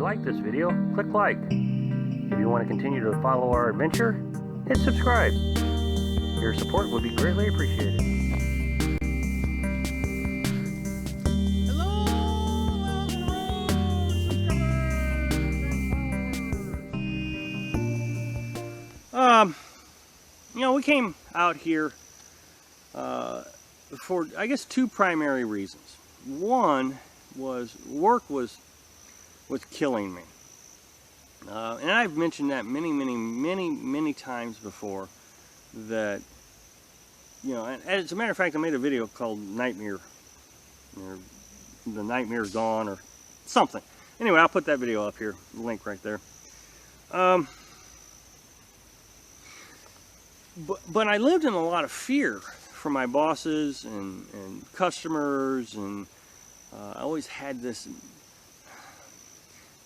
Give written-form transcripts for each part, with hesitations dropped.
like this video, click like. If you want to continue to follow our adventure, hit subscribe. Your support would be greatly appreciated. We came out here for, I guess, two primary reasons. One was work was killing me. And I've mentioned that many times before, that, and as a matter of fact, I made a video called Nightmare, or The Nightmare Gone, or something. Anyway, I'll put that video up here, the link right there. But I lived in a lot of fear from my bosses and customers, and I always had this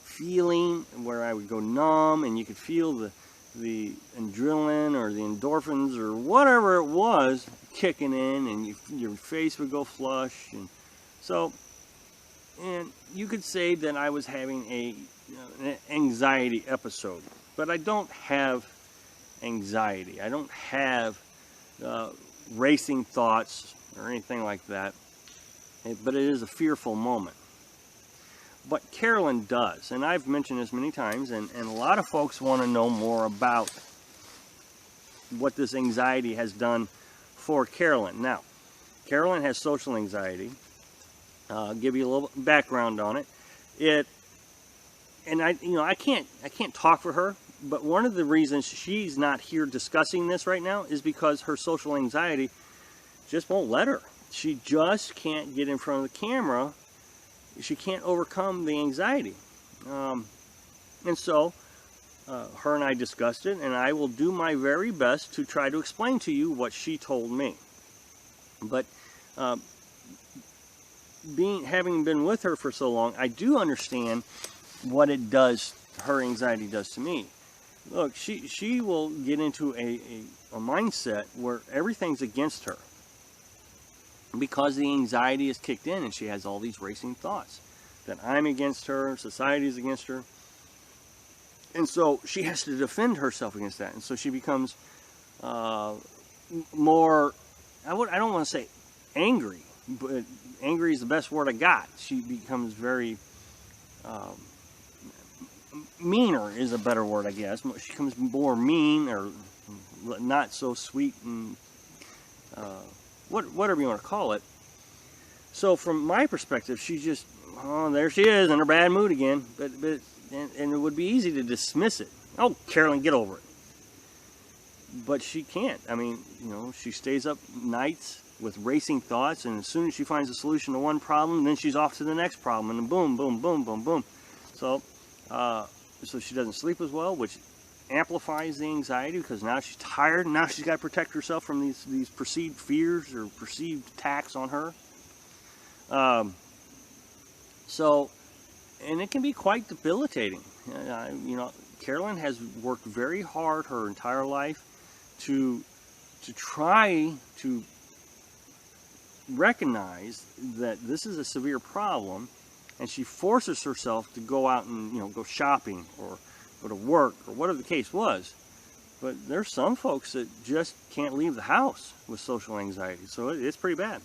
feeling where I would go numb, and you could feel the adrenaline or the endorphins or whatever it was kicking in, and your face would go flush, and you could say that I was having an anxiety episode. But I don't have anxiety. I don't have racing thoughts or anything like that, but it is a fearful moment. But Carolyn does, and I've mentioned this many times, and a lot of folks want to know more about what this anxiety has done for Carolyn. Now, Carolyn has social anxiety. I'll give you a little background on it. I can't talk for her, but one of the reasons she's not here discussing this right now is because her social anxiety just won't let her. She just can't get in front of the camera. She can't overcome the anxiety. And so, her and I discussed it, and I will do my very best to try to explain to you what she told me. But having been with her for so long, I do understand what her anxiety does to me. Look, she will get into a mindset where everything's against her, because the anxiety is kicked in, and she has all these racing thoughts that I'm against her, society is against her, and so she has to defend herself against that. And so she becomes more, I don't want to say angry, but angry is the best word I got. She becomes very meaner is a better word, I guess. She becomes more mean, or not so sweet, and whatever you want to call it. So from my perspective, she just, there she is in her bad mood again. And it would be easy to dismiss it. Oh, Carolyn, get over it. But she can't. I mean, she stays up nights with racing thoughts, and as soon as she finds a solution to one problem, then she's off to the next problem, and boom, boom, boom, boom, boom. So she doesn't sleep as well, which amplifies the anxiety, because now she's tired, and now she's got to protect herself from these perceived fears or perceived attacks on her. And it can be quite debilitating. Carolyn has worked very hard her entire life to try to recognize that this is a severe problem, and she forces herself to go out and go shopping or go to work or whatever the case was. But there's some folks that just can't leave the house with social anxiety, so it's pretty bad.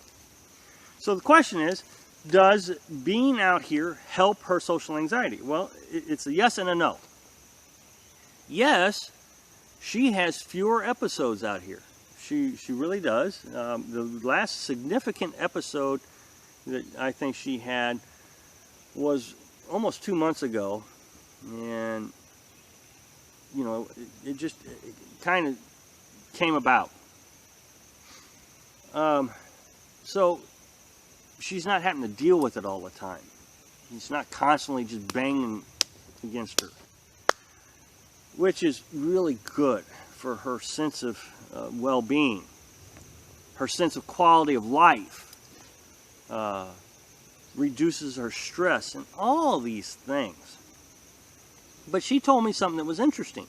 So the question is, does being out here help her social anxiety? Well, it's a yes and a no. Yes, she has fewer episodes out here. She really does. The last significant episode that I think she had was almost 2 months ago, and it kind of came about. So she's not having to deal with it all the time. It's not constantly just banging against her, which is really good for her sense of well-being, her sense of quality of life, reduces her stress, and all these things. But she told me something that was interesting.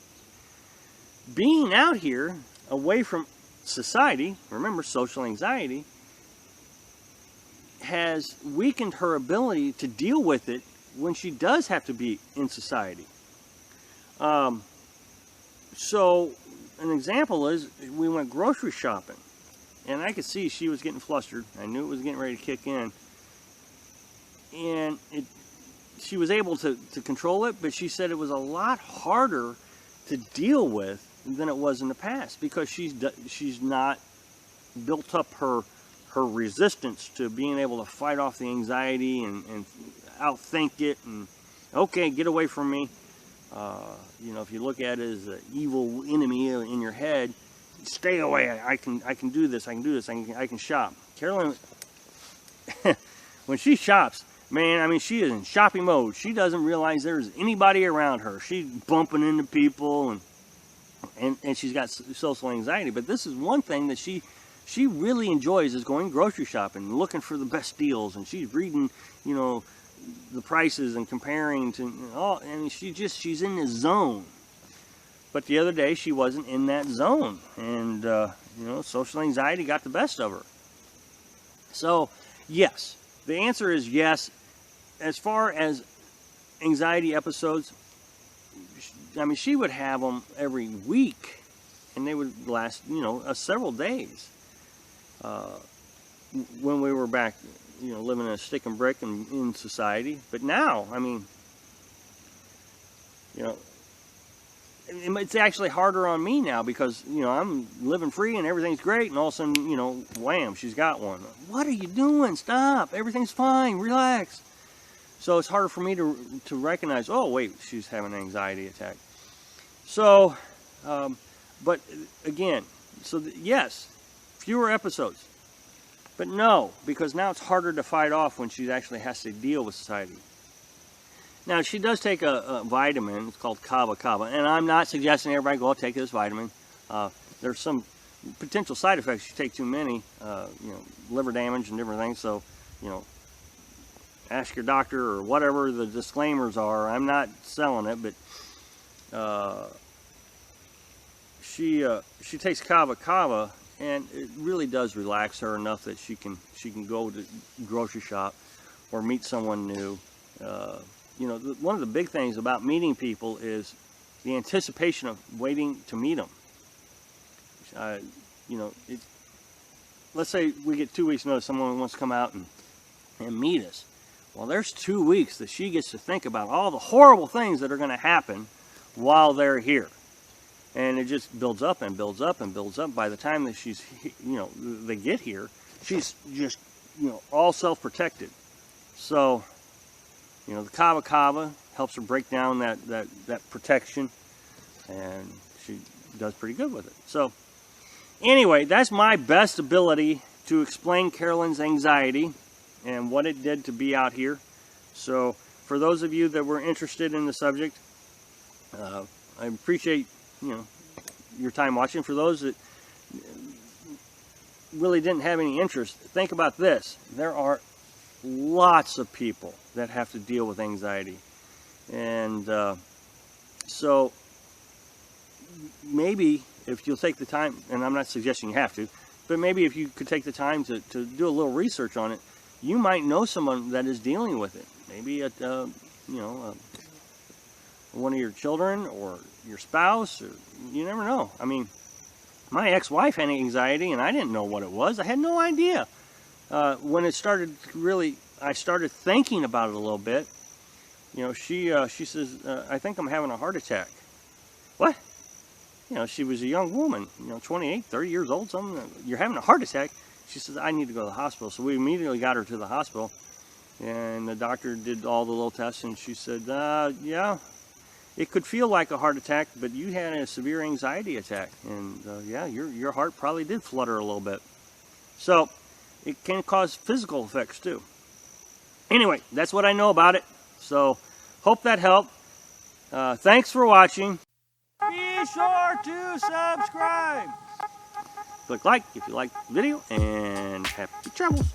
Being out here away from society, remember social anxiety, has weakened her ability to deal with it when she does have to be in society. So an example is we went grocery shopping, and I could see she was getting flustered. I knew it was getting ready to kick in, and she was able to control it, but she said it was a lot harder to deal with than it was in the past, because she's not built up her resistance to being able to fight off the anxiety and outthink it and, okay, get away from me. You know, if you look at it as an evil enemy in your head, stay away. I can do this. I can shop. Carolyn, when she shops, man, I mean, she is in shopping mode. She doesn't realize there's anybody around her. She's bumping into people, and she's got social anxiety. But this is one thing that she really enjoys, is going grocery shopping and looking for the best deals. And she's reading, you know, the prices and comparing to, oh, I mean, she's in this zone. But the other day she wasn't in that zone, and you know, social anxiety got the best of her. So yes, the answer is yes. As far as anxiety episodes, I mean, she would have them every week, and they would last, you know, several days. When we were back, you know, living in a stick and brick and in society. But now, I mean, you know, it's actually harder on me now, because, you know, I'm living free and everything's great, and all of a sudden, you know, wham, she's got one. What are you doing? Stop. Everything's fine. Relax. So it's harder for me to recognize, oh, wait, she's having an anxiety attack. So, but again, so yes, fewer episodes. But no, because now it's harder to fight off when she actually has to deal with society. Now, she does take a vitamin. It's called Kava Kava. And I'm not suggesting everybody go take this vitamin. There's some potential side effects if you take too many, you know, liver damage and different things. So, you know, ask your doctor or whatever the disclaimers are. I'm not selling it, but she takes Kava Kava, and it really does relax her enough that she can go to grocery shop or meet someone new. You know, one of the big things about meeting people is the anticipation of waiting to meet them. You know, let's say we get 2 weeks notice someone wants to come out and meet us. Well, there's 2 weeks that she gets to think about all the horrible things that are going to happen while they're here. And it just builds up and builds up and builds up. By the time that she's, you know, they get here, she's just, you know, all self-protected. So, you know, the Kava Kava helps her break down that protection, and she does pretty good with it. So, anyway, that's my best ability to explain Carolyn's anxiety and what it did to be out here. So, for those of you that were interested in the subject, I appreciate, you know, your time watching. For those that really didn't have any interest, think about this. There are lots of people that have to deal with anxiety, and so maybe if you'll take the time, and I'm not suggesting you have to, but maybe if you could take the time to do a little research on it, you might know someone that is dealing with it. Maybe you know, one of your children or your spouse, or you never know. I mean, my ex-wife had anxiety, and I didn't know what it was. I had no idea. When it started, really, I started thinking about it a little bit. You know, she says, I think I'm having a heart attack. What? You know, she was a young woman, you know, 28, 30 years old, something. You're having a heart attack? She says, I need to go to the hospital. So we immediately got her to the hospital, and the doctor did all the little tests, and she said, yeah, it could feel like a heart attack, but you had a severe anxiety attack, and yeah, your heart probably did flutter a little bit. So it can cause physical effects too. Anyway, that's what I know about it. So hope that helped. Thanks for watching. Be sure to subscribe. Click like if you like the video, and happy travels.